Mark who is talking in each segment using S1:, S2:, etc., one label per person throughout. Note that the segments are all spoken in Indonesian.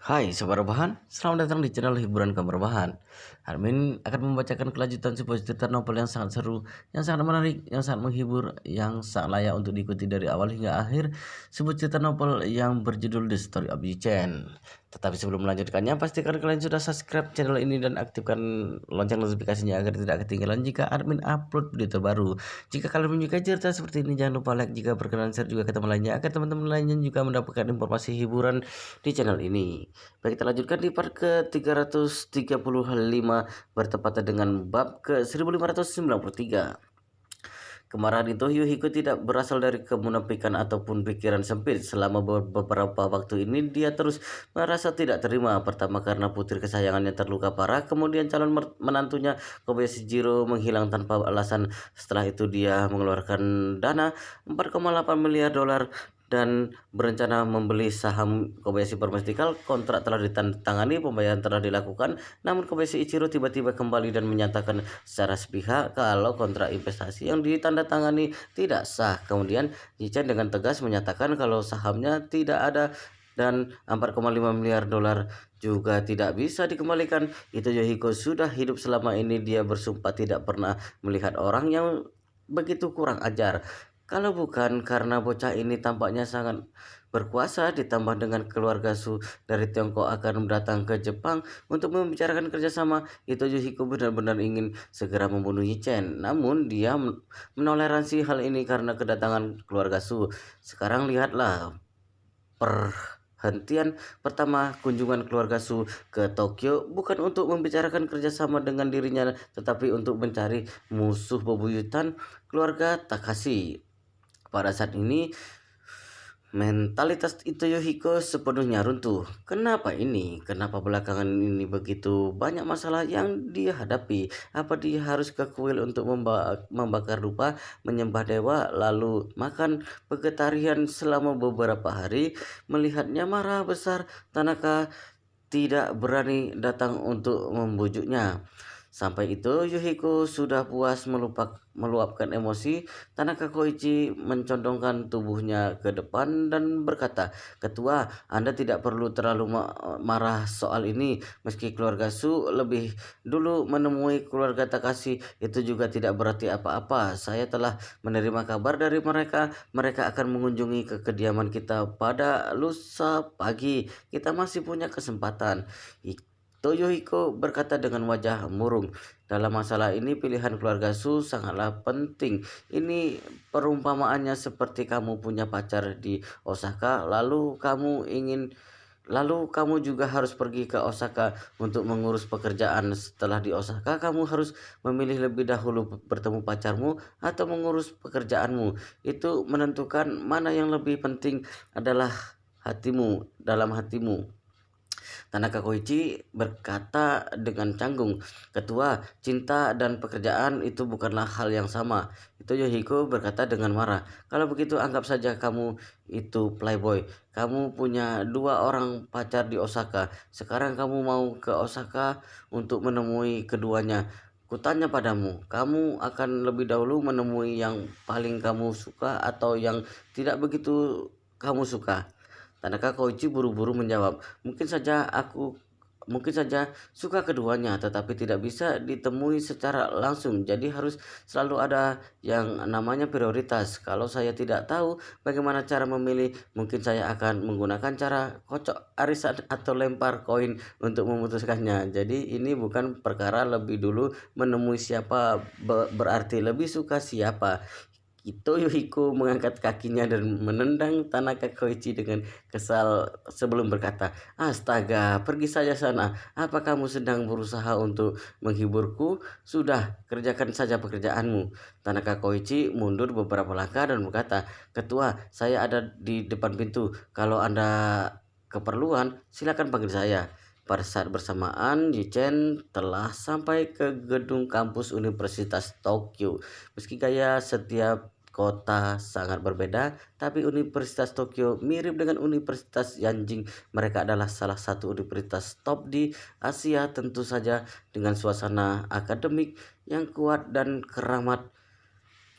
S1: Hai Sobat Rebahan, selamat datang di channel hiburan kabar bahan. Armin akan membacakan kelanjutan sebuah cerita novel yang sangat seru, yang sangat menarik, yang sangat menghibur, yang sangat layak untuk diikuti dari awal hingga akhir. Sebuah cerita novel yang berjudul The Story of Yi Chen. Tetapi sebelum melanjutkannya, pastikan kalian sudah subscribe channel ini dan aktifkan lonceng notifikasinya agar tidak ketinggalan jika Armin upload video terbaru. Jika kalian menyukai cerita seperti ini, jangan lupa like, jika berkenan share juga ke teman lainnya agar teman-teman lainnya juga mendapatkan informasi hiburan di channel ini. Baik, kita lanjutkan di part ke-335 bertepatan dengan bab ke-1593. Kemarahan itu Yuhiko tidak berasal dari kemunafikan ataupun pikiran sempit. Selama beberapa waktu ini dia terus merasa tidak terima. Pertama karena putri kesayangannya terluka parah, kemudian calon menantunya Kobayashi Jiro menghilang tanpa alasan. Setelah itu dia mengeluarkan dana 4,8 miliar dolar dan berencana membeli saham Kobayashi Pharmaceutical. Kontrak telah ditandatangani, pembayaran telah dilakukan, namun Kobayashi Ichiro tiba-tiba kembali dan menyatakan secara sepihak kalau kontrak investasi yang ditandatangani tidak sah. Kemudian Yichen dengan tegas menyatakan kalau sahamnya tidak ada dan 4,5 miliar dolar juga tidak bisa dikembalikan. Itu Yohiko sudah hidup selama ini, dia bersumpah tidak pernah melihat orang yang begitu kurang ajar. Kalau bukan karena bocah ini tampaknya sangat berkuasa, ditambah dengan keluarga Su dari Tiongkok akan datang ke Jepang untuk membicarakan kerjasama, itu Yoshiko benar-benar ingin segera membunuh Yichen. Namun dia menoleransi hal ini karena kedatangan keluarga Su. Sekarang lihatlah perhentian pertama kunjungan keluarga Su ke Tokyo bukan untuk membicarakan kerjasama dengan dirinya, tetapi untuk mencari musuh bebuyutan keluarga Takashi. Pada saat ini, mentalitas Yohiko sepenuhnya runtuh. Kenapa ini? Kenapa belakangan ini begitu banyak masalah yang dia hadapi? Apa dia harus ke kuil untuk membakar dupa, menyembah dewa, lalu makan vegetarian selama beberapa hari? Melihatnya marah besar, Tanaka tidak berani datang untuk membujuknya. Sampai itu Yuhiko sudah puas meluapkan emosi. Tanaka Koichi mencondongkan tubuhnya ke depan dan berkata, "Ketua, Anda tidak perlu terlalu marah soal ini. Meski keluarga Su lebih dulu menemui keluarga Takashi, itu juga tidak berarti apa-apa. Saya telah menerima kabar dari mereka. Mereka akan mengunjungi ke kediaman kita pada lusa pagi. Kita masih punya kesempatan." Toyohiko berkata dengan wajah murung. Dalam masalah ini pilihan keluarga Su sangatlah penting. Ini perumpamaannya seperti kamu punya pacar di Osaka, lalu kamu juga harus pergi ke Osaka untuk mengurus pekerjaan. Setelah di Osaka, kamu harus memilih lebih dahulu bertemu pacarmu atau mengurus pekerjaanmu. Itu menentukan mana yang lebih penting adalah dalam hatimu. Tanaka Koichi berkata dengan canggung, "Ketua, cinta dan pekerjaan itu bukanlah hal yang sama." Itu Yohiko berkata dengan marah, "Kalau begitu anggap saja kamu itu playboy. Kamu punya 2 orang pacar di Osaka. Sekarang kamu mau ke Osaka untuk menemui keduanya. Kutanya padamu, kamu akan lebih dahulu menemui yang paling kamu suka atau yang tidak begitu kamu suka?" Tanaka Koichi buru-buru menjawab, mungkin saja suka keduanya, tetapi tidak bisa ditemui secara langsung. Jadi harus selalu ada yang namanya prioritas. Kalau saya tidak tahu bagaimana cara memilih, mungkin saya akan menggunakan cara kocok arisan atau lempar koin untuk memutuskannya. Jadi ini bukan perkara lebih dulu menemui siapa berarti lebih suka siapa. Itu Yuhiko mengangkat kakinya dan menendang Tanaka Koichi dengan kesal sebelum berkata, "Astaga, pergi saja sana. Apa kamu sedang berusaha untuk menghiburku? Sudah, kerjakan saja pekerjaanmu." Tanaka Koichi mundur beberapa langkah dan berkata, "Ketua, saya ada di depan pintu. Kalau Anda keperluan, silakan panggil saya." Pada saat bersamaan, Yichen telah sampai ke gedung kampus Universitas Tokyo. Meski gaya setiap kota sangat berbeda, tapi Universitas Tokyo mirip dengan Universitas Yanjing. Mereka adalah salah satu universitas top di Asia, tentu saja dengan suasana akademik yang kuat dan keramat.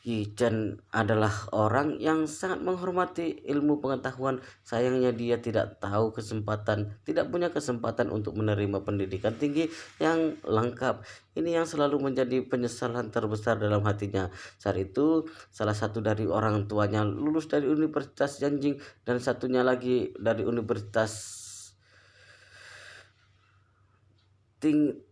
S1: Yi Chen adalah orang yang sangat menghormati ilmu pengetahuan. Sayangnya dia tidak punya kesempatan untuk menerima pendidikan tinggi yang lengkap. Ini yang selalu menjadi penyesalan terbesar dalam hatinya. Saat itu, salah satu dari orang tuanya lulus dari Universitas Yanjing dan satunya lagi dari Universitas Ting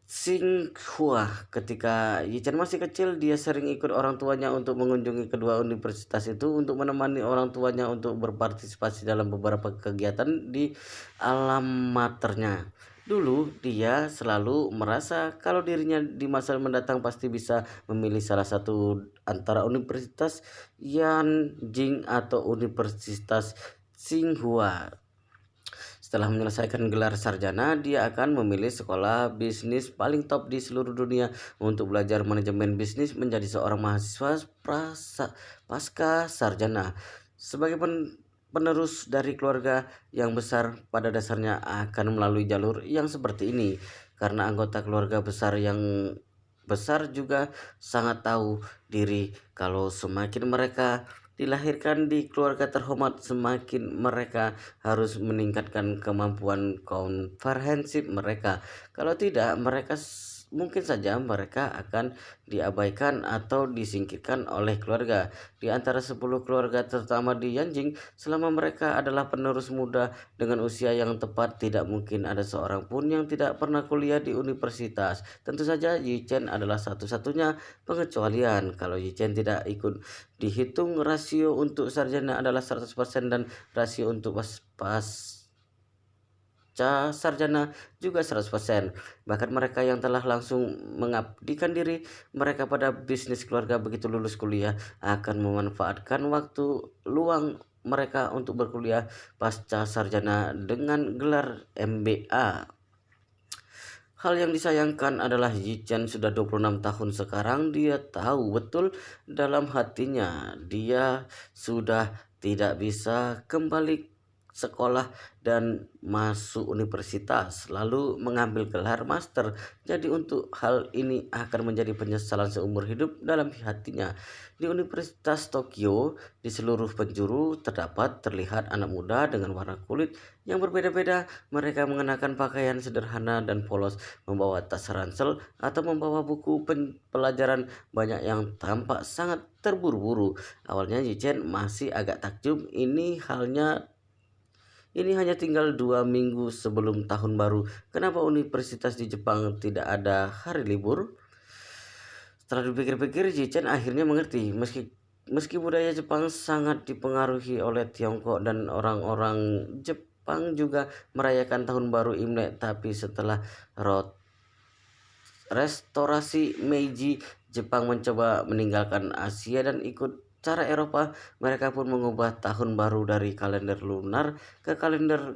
S1: Tsinghua. Ketika Yi Chen masih kecil, dia sering ikut orang tuanya untuk mengunjungi kedua universitas itu untuk menemani orang tuanya untuk berpartisipasi dalam beberapa kegiatan di alma maternya. Dulu, dia selalu merasa kalau dirinya di masa mendatang pasti bisa memilih salah satu antara Universitas Yanjing atau Universitas Tsinghua. Setelah menyelesaikan gelar sarjana, dia akan memilih sekolah bisnis paling top di seluruh dunia untuk belajar manajemen bisnis menjadi seorang mahasiswa pasca sarjana. Sebagai penerus dari keluarga yang besar, pada dasarnya akan melalui jalur yang seperti ini. Karena anggota keluarga besar yang besar juga sangat tahu diri kalau semakin mereka dilahirkan di keluarga terhormat, semakin mereka harus meningkatkan kemampuan komprehensif mereka. Kalau tidak, mungkin saja mereka akan diabaikan atau disingkirkan oleh keluarga. Di antara 10 keluarga terutama di Yanjing, selama mereka adalah penerus muda dengan usia yang tepat, tidak mungkin ada seorang pun yang tidak pernah kuliah di universitas. Tentu saja Yi Chen adalah satu-satunya pengecualian. Kalau Yi Chen tidak ikut dihitung, rasio untuk sarjana adalah 100% dan rasio untuk pasca sarjana juga 100%. Bahkan mereka yang telah langsung mengabdikan diri mereka pada bisnis keluarga begitu lulus kuliah akan memanfaatkan waktu luang mereka untuk berkuliah pasca sarjana dengan gelar MBA. Hal yang disayangkan adalah Yi Chen sudah 26 tahun sekarang. Dia tahu betul dalam hatinya dia sudah tidak bisa kembali sekolah dan masuk universitas lalu mengambil gelar master. Jadi untuk hal ini akan menjadi penyesalan seumur hidup dalam hatinya. Di Universitas Tokyo, di seluruh penjuru terlihat anak muda dengan warna kulit yang berbeda-beda. Mereka mengenakan pakaian sederhana dan polos, membawa tas ransel atau membawa buku pelajaran banyak yang tampak sangat terburu-buru. Awalnya Yi Chen masih agak takjub, ini hanya tinggal 2 minggu sebelum tahun baru. Kenapa universitas di Jepang tidak ada hari libur? Setelah dipikir-pikir, Yi Chen akhirnya mengerti. Meski budaya Jepang sangat dipengaruhi oleh Tiongkok dan orang-orang Jepang juga merayakan tahun baru Imlek, tapi setelah restorasi Meiji, Jepang mencoba meninggalkan Asia dan ikut cara Eropa. Mereka pun mengubah tahun baru dari kalender lunar ke kalender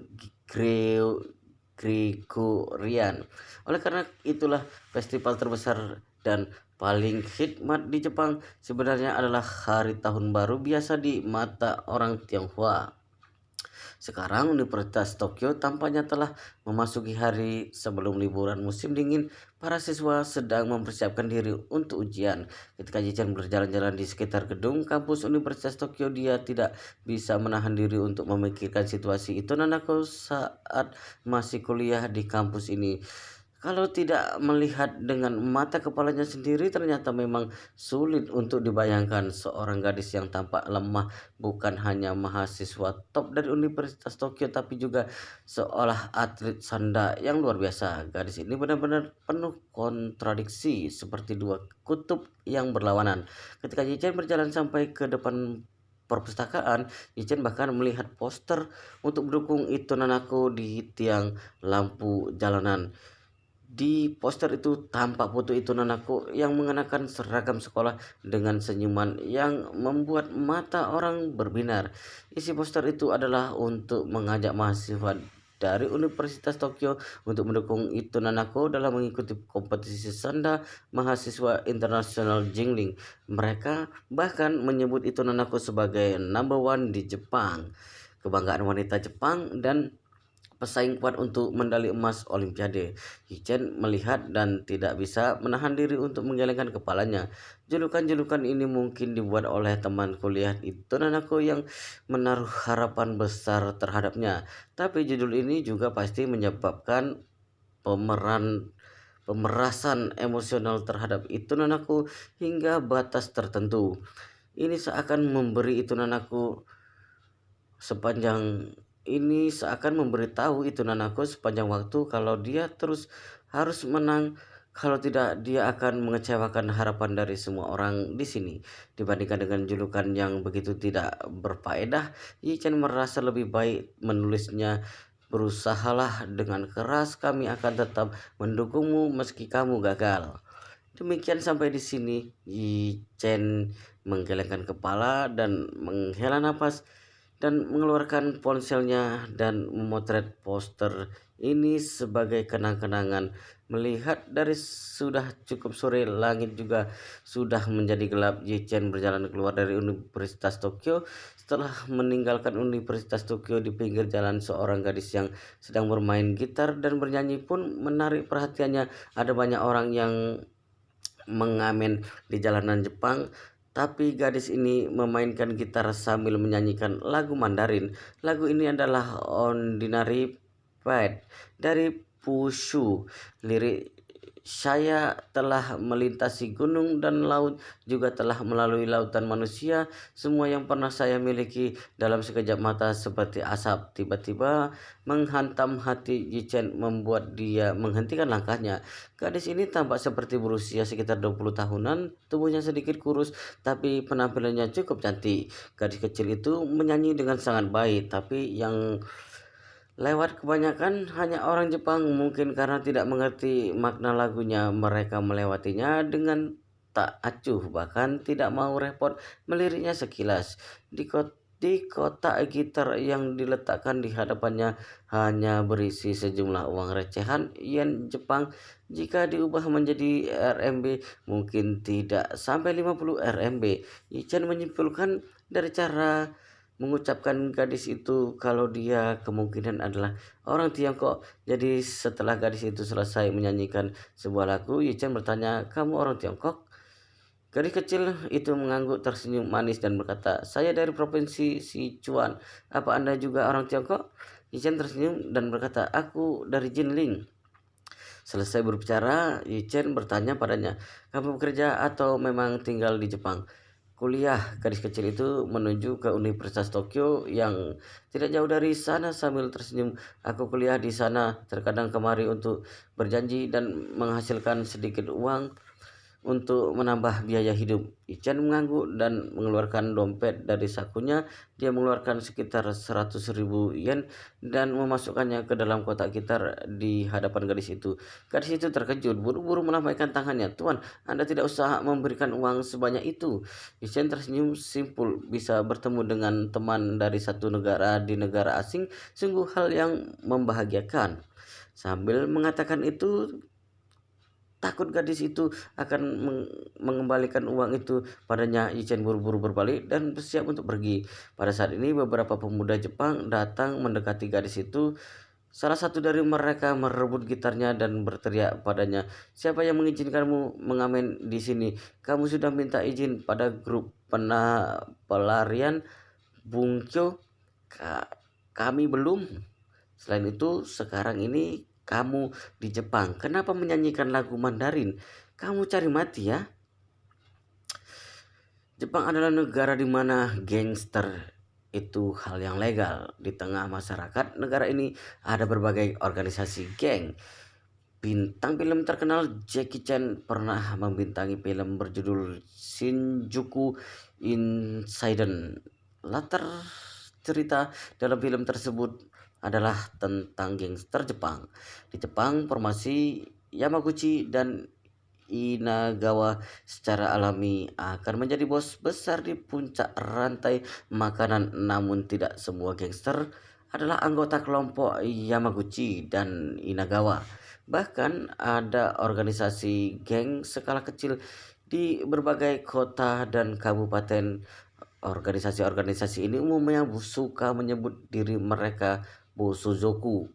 S1: Gregorian. Oleh karena itulah festival terbesar dan paling khidmat di Jepang sebenarnya adalah hari tahun baru biasa di mata orang Tionghoa. Sekarang Universitas Tokyo tampaknya telah memasuki hari sebelum liburan musim dingin. Para siswa sedang mempersiapkan diri untuk ujian. Ketika Yi Chen berjalan-jalan di sekitar gedung kampus Universitas Tokyo, dia tidak bisa menahan diri untuk memikirkan situasi itu Nanako saat masih kuliah di kampus ini. Kalau tidak melihat dengan mata kepalanya sendiri, ternyata memang sulit untuk dibayangkan seorang gadis yang tampak lemah, bukan hanya mahasiswa top dari Universitas Tokyo, tapi juga seolah atlet sanda yang luar biasa. Gadis ini benar-benar penuh kontradiksi, seperti dua kutub yang berlawanan. Ketika Yi Chen berjalan sampai ke depan perpustakaan, Yi Chen bahkan melihat poster untuk mendukung Ito Nanako di tiang lampu jalanan. Di poster itu tampak foto itu Nanako yang mengenakan seragam sekolah dengan senyuman yang membuat mata orang berbinar. Isi poster itu adalah untuk mengajak mahasiswa dari Universitas Tokyo untuk mendukung Ito Nanako dalam mengikuti kompetisi sanda mahasiswa internasional Jingling. Mereka bahkan menyebut Ito Nanako sebagai number one di Jepang, kebanggaan wanita Jepang, dan pesaing kuat untuk medali emas Olimpiade. Yichen melihat dan tidak bisa menahan diri untuk menggelengkan kepalanya. Julukan-julukan ini mungkin dibuat oleh teman kuliah itu Nanako yang menaruh harapan besar terhadapnya. Tapi judul ini juga pasti menyebabkan pemeran pemerasan emosional terhadap itu Nanako hingga batas tertentu. Ini seakan memberi itu Nanako sepanjang ini seakan memberitahu itu Nanako sepanjang waktu kalau dia terus harus menang, kalau tidak dia akan mengecewakan harapan dari semua orang di sini. Dibandingkan dengan julukan yang begitu tidak berfaedah, Yichen merasa lebih baik menulisnya. Berusahalah dengan keras, kami akan tetap mendukungmu meski kamu gagal. Demikian sampai di sini. Yichen menggelengkan kepala dan menghela nafas dan mengeluarkan ponselnya dan memotret poster ini sebagai kenang-kenangan. Melihat dari sudah cukup sore, langit juga sudah menjadi gelap. Yichen berjalan keluar dari Universitas Tokyo. Setelah meninggalkan Universitas Tokyo, di pinggir jalan seorang gadis yang sedang bermain gitar dan bernyanyi pun menarik perhatiannya. Ada banyak orang yang mengamen di jalanan Jepang, tapi gadis ini memainkan gitar sambil menyanyikan lagu Mandarin. Lagu ini adalah Ordinary Fate dari Pushu. Lirik, saya telah melintasi gunung dan laut, juga telah melalui lautan manusia. Semua yang pernah saya miliki dalam sekejap mata seperti asap tiba-tiba menghantam hati Yichen, membuat dia menghentikan langkahnya. Gadis ini tampak seperti berusia sekitar 20 tahunan, tubuhnya sedikit kurus tapi penampilannya cukup cantik. Gadis kecil itu menyanyi dengan sangat baik, tapi yang lewat kebanyakan hanya orang Jepang, mungkin karena tidak mengerti makna lagunya. Mereka melewatinya dengan tak acuh, bahkan tidak mau repot meliriknya sekilas. Di kotak gitar yang diletakkan di hadapannya hanya berisi sejumlah uang recehan yen Jepang. Jika diubah menjadi RMB, mungkin tidak sampai 50 RMB. Yichen menyimpulkan dari cara mengucapkan gadis itu kalau dia kemungkinan adalah orang Tiongkok. Jadi setelah gadis itu selesai menyanyikan sebuah lagu, Yichen bertanya, "Kamu orang Tiongkok?" Gadis kecil itu mengangguk tersenyum manis dan berkata, "Saya dari provinsi Sichuan. Apa Anda juga orang Tiongkok?" Yichen tersenyum dan berkata, "Aku dari Jinling." Selesai berbicara, Yichen bertanya padanya, "Kamu bekerja atau memang tinggal di Jepang?" "Kuliah." Gadis kecil itu menuju ke Universitas Tokyo yang tidak jauh dari sana sambil tersenyum. "Aku kuliah di sana, terkadang kemari untuk berjanji dan menghasilkan sedikit uang untuk menambah biaya hidup." Ichen mengangguk dan mengeluarkan dompet dari sakunya. Dia mengeluarkan sekitar 100.000 yen dan memasukkannya ke dalam kotak gitar di hadapan gadis itu. Gadis itu terkejut, buru-buru melambaikan tangannya. "Tuan, Anda tidak usah memberikan uang sebanyak itu." Ichen tersenyum simpul. Bisa bertemu dengan teman dari satu negara di negara asing sungguh hal yang membahagiakan. Sambil mengatakan itu, takut gadis itu akan mengembalikan uang itu padanya, Yichen buru-buru berbalik dan bersiap untuk pergi. Pada saat ini beberapa pemuda Jepang datang mendekati gadis itu. Salah satu dari mereka merebut gitarnya dan berteriak padanya, "Siapa yang mengizinkanmu mengamen di sini? Kamu sudah minta izin pada grup pelarian Bungkyo? Kami belum. Selain itu, sekarang ini kamu di Jepang, kenapa menyanyikan lagu Mandarin? Kamu cari mati ya?" Jepang adalah negara di mana gangster itu hal yang legal. Di tengah masyarakat negara ini ada berbagai organisasi geng. Bintang film terkenal Jackie Chan pernah membintangi film berjudul Shinjuku Incident. Latar cerita dalam film tersebut adalah tentang gangster Jepang. Di Jepang, formasi Yamaguchi dan Inagawa secara alami akan menjadi bos besar di puncak rantai makanan, namun tidak semua gangster adalah anggota kelompok Yamaguchi dan Inagawa. Bahkan ada organisasi geng skala kecil di berbagai kota dan kabupaten. Organisasi-organisasi ini umumnya suka menyebut diri mereka Bosozoku.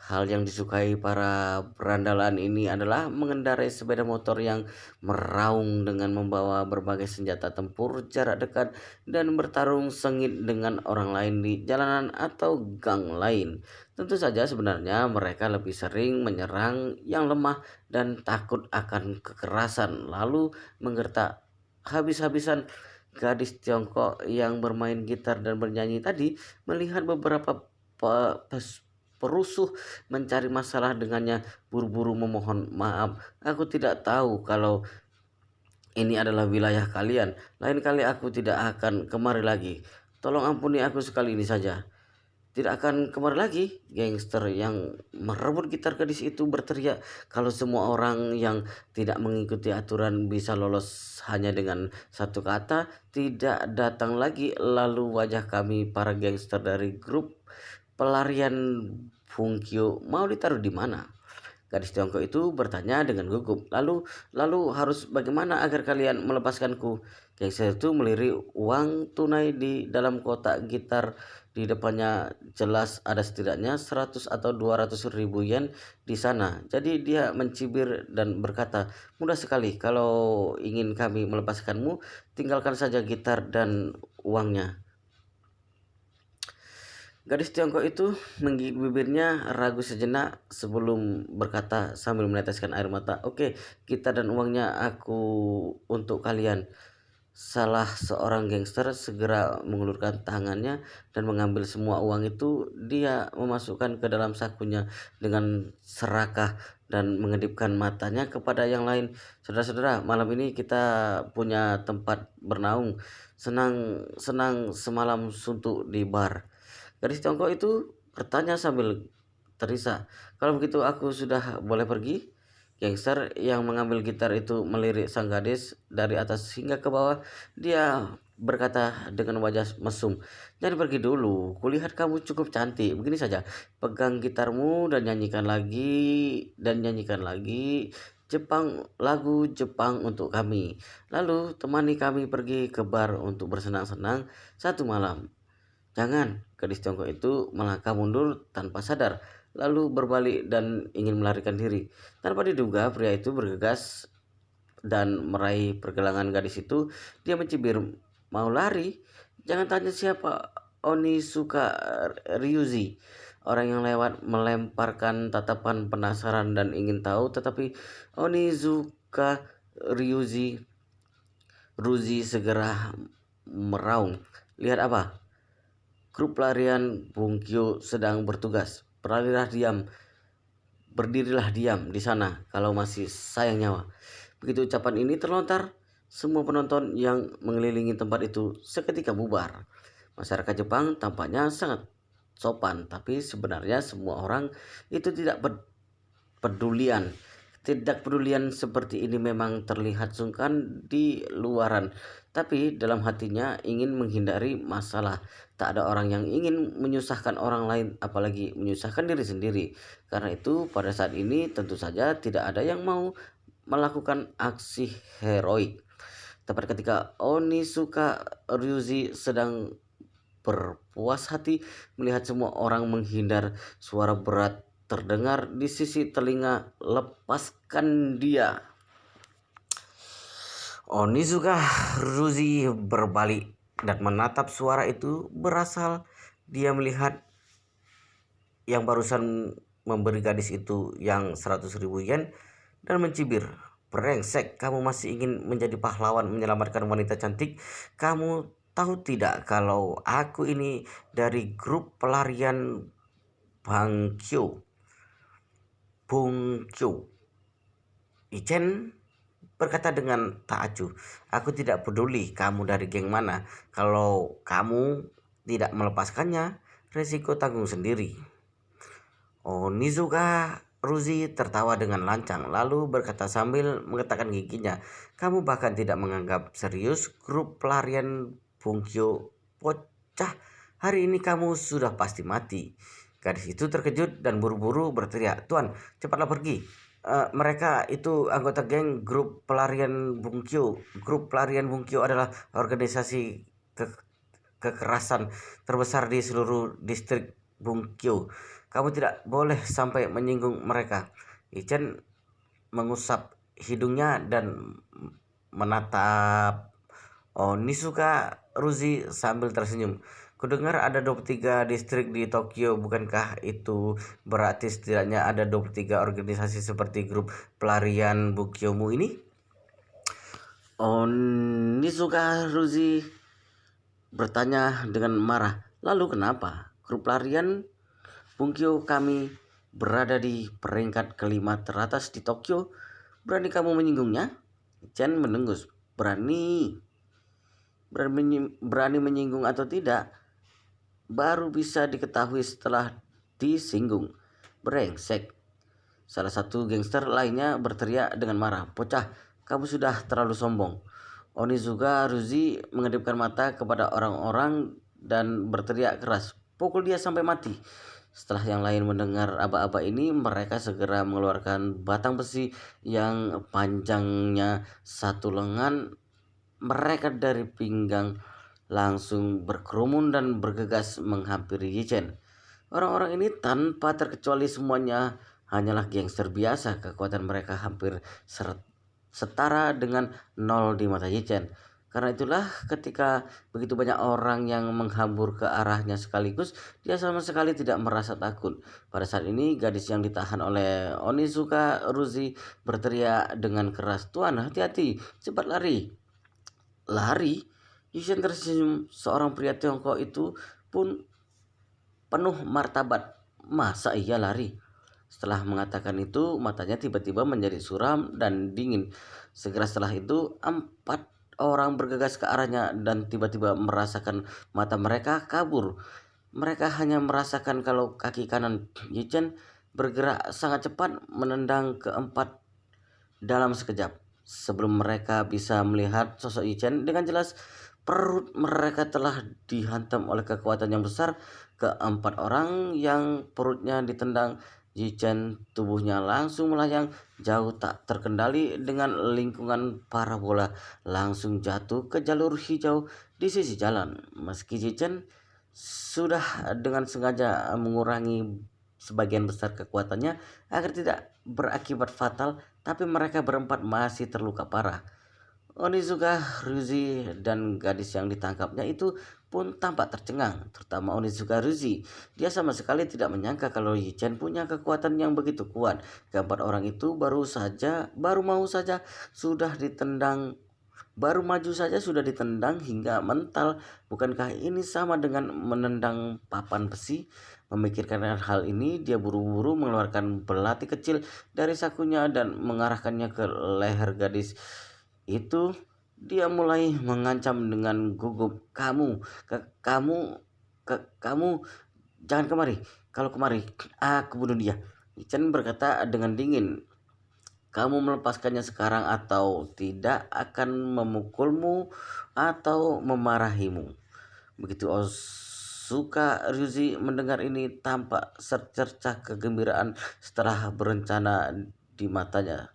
S1: Hal yang disukai para berandalan ini adalah mengendarai sepeda motor yang meraung dengan membawa berbagai senjata tempur jarak dekat dan bertarung sengit dengan orang lain di jalanan atau gang lain. Tentu saja sebenarnya mereka lebih sering menyerang yang lemah dan takut akan kekerasan, lalu menggertak habis-habisan. Gadis Tiongkok yang bermain gitar dan bernyanyi tadi melihat beberapa perusuh mencari masalah dengannya, buru-buru memohon maaf. Aku tidak tahu kalau ini adalah wilayah kalian. Lain kali aku tidak akan kemari lagi. Tolong ampuni aku sekali ini saja. Tidak akan kemari lagi. Gangster yang merebut gitar gadis itu berteriak. Kalau semua orang yang tidak mengikuti aturan bisa lolos hanya dengan satu kata, tidak datang lagi. Lalu wajah kami para gangster dari grup pelarian Fungkyo mau ditaruh di mana? Gadis Tiongkok itu bertanya dengan gugup. Lalu harus bagaimana agar kalian melepaskanku? Gangster itu melirik uang tunai di dalam kotak gitar di depannya. Jelas ada setidaknya 100 atau 200 ribu yen di sana. Jadi dia mencibir dan berkata, mudah sekali, kalau ingin kami melepaskanmu, tinggalkan saja gitar dan uangnya. Gadis Tiongkok itu menggigit bibirnya ragu sejenak sebelum berkata sambil meneteskan air mata, "Oke, kita dan uangnya aku untuk kalian." Salah seorang gangster segera mengulurkan tangannya dan mengambil semua uang itu. Dia memasukkan ke dalam sakunya dengan serakah dan mengedipkan matanya kepada yang lain. Saudara-saudara, malam ini kita punya tempat bernaung. Senang-senang semalam suntuk di bar. Gadis Tiongkok itu bertanya sambil terisa, "Kalau begitu aku sudah boleh pergi?" Gangster yang mengambil gitar itu melirik sang gadis dari atas hingga ke bawah. Dia berkata dengan wajah mesum, "Jangan pergi dulu, kulihat kamu cukup cantik. Begini saja, pegang gitarmu dan nyanyikan lagi lagu Jepang untuk kami. Lalu temani kami pergi ke bar untuk bersenang-senang satu malam." "Jangan!" Gadis Tiongkok itu melangkah mundur tanpa sadar, lalu berbalik dan ingin melarikan diri. Tanpa diduga, pria itu bergegas dan meraih pergelangan gadis itu. Dia mencibir, "Mau lari? Jangan tanya siapa Onizuka Ryuzi." Orang yang lewat melemparkan tatapan penasaran dan ingin tahu, tetapi Onizuka Ryuzi segera meraung, "Lihat apa? Grup pelarian Bungkyo sedang bertugas. Berdirilah diam di sana kalau masih sayang nyawa." Begitu ucapan ini terlontar, semua penonton yang mengelilingi tempat itu seketika bubar. Masyarakat Jepang tampaknya sangat sopan, tapi sebenarnya semua orang itu pedulian. Tidak pedulian seperti ini memang terlihat sungkan di luaran, tapi dalam hatinya ingin menghindari masalah. Tak ada orang yang ingin menyusahkan orang lain, apalagi menyusahkan diri sendiri. Karena itu, pada saat ini tentu saja tidak ada yang mau melakukan aksi heroik. Tepat ketika Onizuka Ryuzi sedang berpuas hati melihat semua orang menghindar, suara berat terdengar di sisi telinga, "Lepaskan dia!" Onizuka Ryuzi berbalik dan menatap suara itu berasal. Dia melihat yang barusan memberi gadis itu yang 100 ribu yen dan mencibir, "Brengsek, kamu masih ingin menjadi pahlawan menyelamatkan wanita cantik? Kamu tahu tidak kalau aku ini dari grup pelarian Bangkyo Bungkyo?" Ichen berkata dengan tak acuh, "Aku tidak peduli kamu dari geng mana. Kalau kamu tidak melepaskannya, resiko tanggung sendiri." Onizuka Ruzi tertawa dengan lancang, lalu berkata sambil menggetakkan giginya, "Kamu bahkan tidak menganggap serius grup pelarian Bungkyo. Bocah, hari ini kamu sudah pasti mati." Gadis itu terkejut dan buru-buru berteriak, "Tuan, cepatlah pergi. Mereka itu anggota geng grup pelarian Bungkyo. Grup pelarian Bungkyo adalah organisasi kekerasan terbesar di seluruh distrik Bungkyo. Kamu tidak boleh sampai menyinggung mereka. Yichen mengusap hidungnya dan menatap Onizuka Ruzi sambil tersenyum. Kudengar ada 23 distrik di Tokyo, bukankah itu berarti setidaknya ada 23 organisasi seperti grup pelarian Bukyomu ini? Onizuka Ruzi bertanya dengan marah. Lalu kenapa? Grup pelarian Bungkyo kami berada di peringkat kelima teratas di Tokyo. Berani kamu menyinggungnya? Chen mendengus. Berani menyinggung atau tidak, baru bisa diketahui setelah disinggung. Brengsek. Salah satu gangster lainnya berteriak dengan marah. Bocah, kamu sudah terlalu sombong. Onizuka Ruzi mengedipkan mata kepada orang-orang dan berteriak keras. Pukul dia sampai mati. Setelah yang lain mendengar aba-aba ini, mereka segera mengeluarkan batang besi yang panjangnya satu lengan mereka dari pinggang, langsung berkerumun dan bergegas menghampiri Yichen. Orang-orang ini tanpa terkecuali semuanya hanyalah gangster biasa. Kekuatan mereka hampir setara dengan nol di mata Yichen. Karena itulah ketika begitu banyak orang yang menghambur ke arahnya sekaligus, dia sama sekali tidak merasa takut. Pada saat ini gadis yang ditahan oleh Onizuka Ruzi berteriak dengan keras, "Tuan, hati-hati, cepat lari." Lari? Yushen tersenyum. Seorang pria Tiongkok itu pun penuh martabat. Masa iya lari? Setelah mengatakan itu, matanya tiba-tiba menjadi suram dan dingin. Segera setelah itu, 4 orang bergegas ke arahnya dan tiba-tiba merasakan mata mereka kabur. Mereka hanya merasakan kalau kaki kanan Yichen bergerak sangat cepat menendang keempat dalam sekejap. Sebelum mereka bisa melihat sosok Yichen dengan jelas, perut mereka telah dihantam oleh kekuatan yang besar. Keempat orang yang perutnya ditendang Yichen, tubuhnya langsung melayang jauh tak terkendali dengan lingkungan parabola, langsung jatuh ke jalur hijau di sisi jalan. Meski Yichen sudah dengan sengaja mengurangi sebagian besar kekuatannya agar tidak berakibat fatal, tapi mereka berempat masih terluka parah. Onizuka Ruzi dan gadis yang ditangkapnya itu pun tampak tercengang, terutama Onizuka Ruzi. Dia sama sekali tidak menyangka kalau Yichen punya kekuatan yang begitu kuat. Keempat orang itu baru maju saja sudah ditendang hingga mental. Bukankah ini sama dengan menendang papan besi? Memikirkan hal ini, dia buru-buru mengeluarkan belati kecil dari sakunya dan mengarahkannya ke leher gadis itu. Dia mulai mengancam dengan gugup, kamu jangan kemari. Kalau kemari, aku bunuh dia." Chen berkata dengan dingin, "Kamu melepaskannya sekarang atau tidak akan memukulmu atau memarahimu." Begitu Onizuka Ryuji mendengar ini, tampak secercah kegembiraan setelah bencana di matanya.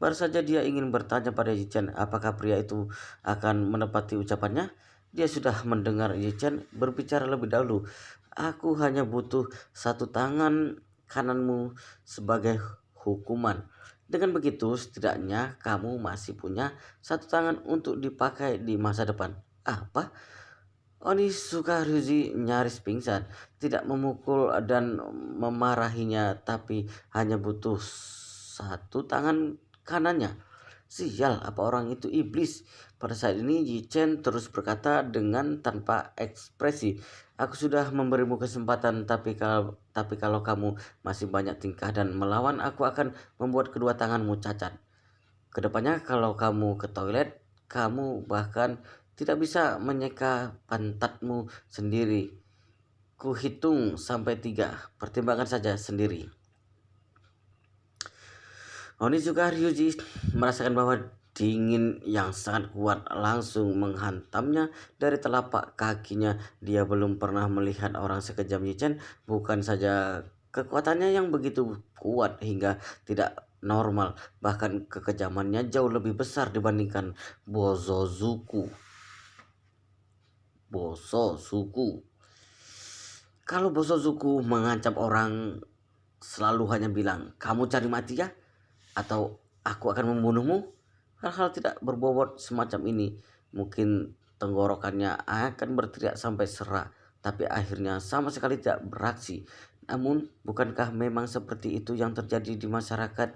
S1: Baru saja dia ingin bertanya pada Yichen apakah pria itu akan menepati ucapannya. Dia sudah mendengar Yichen berbicara lebih dahulu. "Aku hanya butuh satu tangan kananmu sebagai hukuman. Dengan begitu, setidaknya kamu masih punya satu tangan untuk dipakai di masa depan." "Apa?" Onizuka Ryuji nyaris pingsan. Tidak memukul dan memarahinya, tapi hanya butuh satu tangan kanannya. Sial, apa orang itu iblis? Pada saat ini Yichen terus berkata dengan tanpa ekspresi, "Aku sudah memberimu kesempatan, tapi kalau kamu masih banyak tingkah dan melawan, aku akan membuat kedua tanganmu cacat. Kedepannya kalau kamu ke toilet, kamu bahkan tidak bisa menyeka pantatmu sendiri. Kuhitung sampai 3, pertimbangkan saja sendiri." Onizuka Ryuji merasakan bahwa dingin yang sangat kuat langsung menghantamnya dari telapak kakinya. Dia belum pernah melihat orang sekejam Yichen. Bukan saja kekuatannya yang begitu kuat hingga tidak normal, bahkan kekejamannya jauh lebih besar dibandingkan Bosozuku. Kalau bos Ozuku mengancam orang selalu hanya bilang, kamu cari mati ya? Atau aku akan membunuhmu? Hal-hal tidak berbobot semacam ini mungkin tenggorokannya akan berteriak sampai serak, tapi akhirnya sama sekali tidak beraksi. Namun, bukankah memang seperti itu yang terjadi di masyarakat?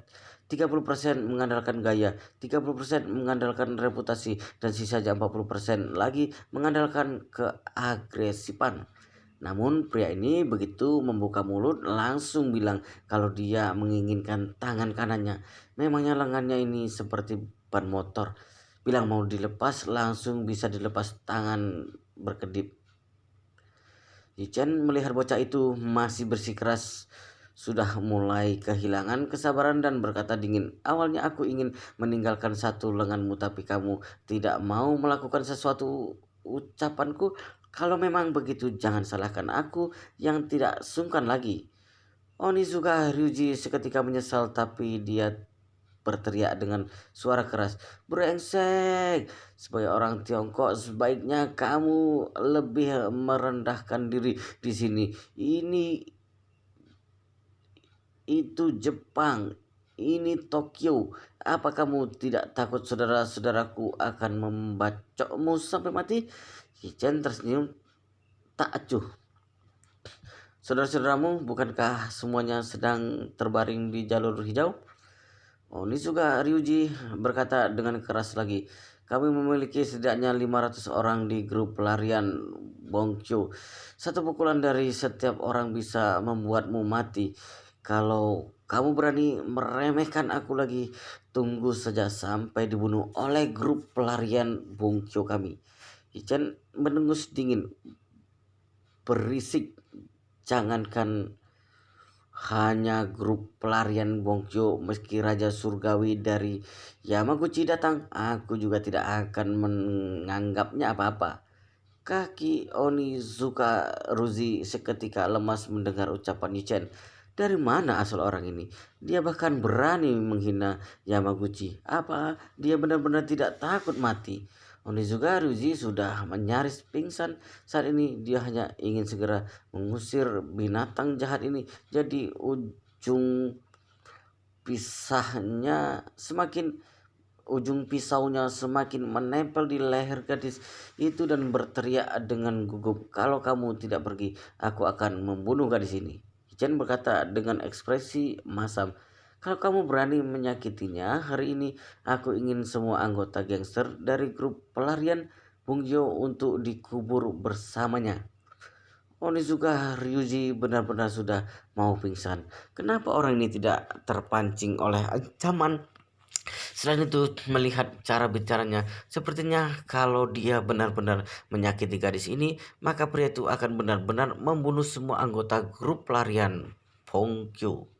S1: 30% mengandalkan gaya, 30% mengandalkan reputasi, dan sisanya 40% lagi mengandalkan keagresifan. Namun pria ini begitu membuka mulut langsung bilang kalau dia menginginkan tangan kanannya. Memangnya lengannya ini seperti ban motor. Bilang mau dilepas langsung bisa dilepas, tangan berkedip. Yichen melihat bocah itu masih bersikeras sudah mulai kehilangan kesabaran dan berkata dingin, awalnya aku ingin meninggalkan satu lenganmu tapi kamu tidak mau melakukan sesuatu ucapanku. Kalau memang begitu jangan salahkan aku yang tidak sungkan lagi. Onizuka Ryuji seketika menyesal tapi dia berteriak dengan suara keras, brengsek! Sebagai orang Tiongkok, sebaiknya kamu lebih merendahkan diri di sini. Itu Jepang, ini Tokyo. Apa kamu tidak takut saudara-saudaraku akan membacokmu sampai mati? Hichen tersenyum tak acuh. Saudara-saudaramu bukankah semuanya sedang terbaring di jalur hijau? Onizuka Ryuji berkata dengan keras lagi, kami memiliki setidaknya 500 orang di grup pelarian Bongkyo. Satu pukulan dari setiap orang bisa membuatmu mati. Kalau kamu berani meremehkan aku lagi, tunggu saja sampai dibunuh oleh grup pelarian Bongkyo kami. Ichen mendengus dingin, berisik, jangankan hanya grup pelarian Bongkyo, meski Raja Surgawi dari Yamaguchi datang, aku juga tidak akan menganggapnya apa-apa. Kaki Onizuka Ruzi seketika lemas mendengar ucapan Yichen. Dari mana asal orang ini? Dia bahkan berani menghina Yamaguchi. Apa dia benar-benar tidak takut mati? Onizuka Ryuji sudah nyaris pingsan. Saat ini dia hanya ingin segera mengusir binatang jahat ini. Jadi ujung pisaunya semakin menempel di leher gadis itu dan berteriak dengan gugup, kalau kamu tidak pergi, aku akan membunuh gadis ini. Chen berkata dengan ekspresi masam, kalau kamu berani menyakitinya hari ini, aku ingin semua anggota gangster dari grup pelarian Bungyo untuk dikubur bersamanya. Onizuka Ryuji benar-benar sudah mau pingsan. Kenapa orang ini tidak terpancing oleh ancaman? Selain itu, melihat cara bicaranya, sepertinya kalau dia benar-benar menyakiti gadis ini, maka pria itu akan benar-benar membunuh semua anggota grup pelarian Bongkyo.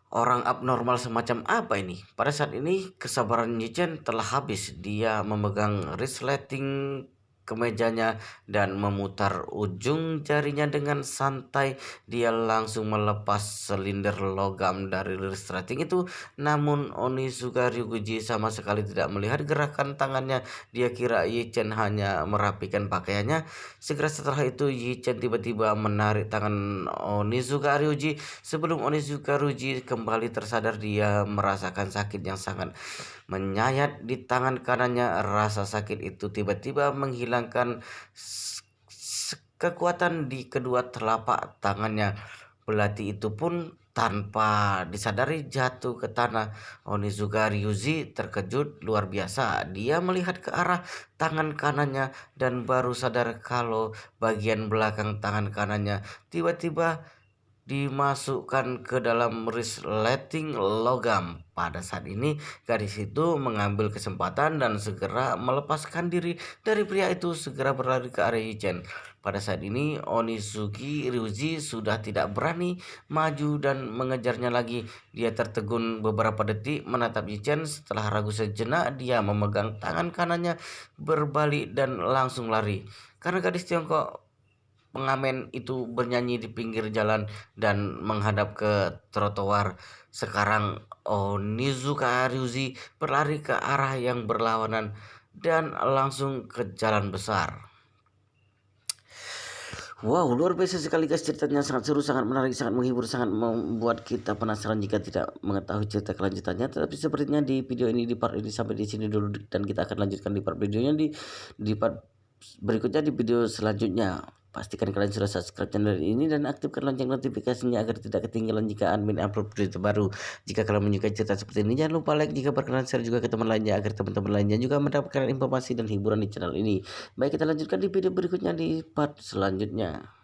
S1: Orang abnormal semacam apa ini? Pada saat ini kesabaran Yichen telah habis. Dia memegang resleting kemejanya dan memutar ujung jarinya dengan santai. Dia langsung melepas silinder logam dari resleting itu. Namun Onizuka Ryuji sama sekali tidak melihat gerakan tangannya. Dia kira Yichen hanya merapikan pakaiannya. Segera setelah itu Yichen tiba-tiba menarik tangan Onizuka Ryuji. Sebelum Onizuka Ryuji kembali tersadar, dia merasakan sakit yang sangat menyayat di tangan kanannya. Rasa sakit itu tiba-tiba menghilangkan kekuatan di kedua telapak tangannya. Belati itu pun tanpa disadari jatuh ke tanah. Onizuka Ryuji terkejut luar biasa. Dia melihat ke arah tangan kanannya dan baru sadar kalau bagian belakang tangan kanannya tiba-tiba dimasukkan ke dalam resleting logam. Pada saat ini gadis itu mengambil kesempatan dan segera melepaskan diri dari pria itu, segera berlari ke area Yichen. Pada saat ini Onizuki Ryuji sudah tidak berani maju dan mengejarnya lagi. Dia tertegun beberapa detik menatap Yichen. Setelah ragu sejenak, dia memegang tangan kanannya berbalik dan langsung lari. Karena gadis Tiongkok pengamen itu bernyanyi di pinggir jalan dan menghadap ke trotoar. Sekarang Onizuka Ryuji berlari ke arah yang berlawanan dan langsung ke jalan besar. Wow, luar biasa sekali guys, ceritanya sangat seru, sangat menarik, sangat menghibur, sangat membuat kita penasaran jika tidak mengetahui cerita kelanjutannya. Tetapi sepertinya di video ini, di part ini sampai di sini dulu, dan kita akan lanjutkan di part videonya di part berikutnya, di video selanjutnya. Pastikan kalian sudah subscribe channel ini dan aktifkan lonceng notifikasinya agar tidak ketinggalan jika admin upload video terbaru. Jika kalian menyukai cerita seperti ini, jangan lupa like, jika berkenan share juga ke teman lainnya agar teman-teman lainnya juga mendapatkan informasi dan hiburan di channel ini. Baik, kita lanjutkan di video berikutnya di part selanjutnya.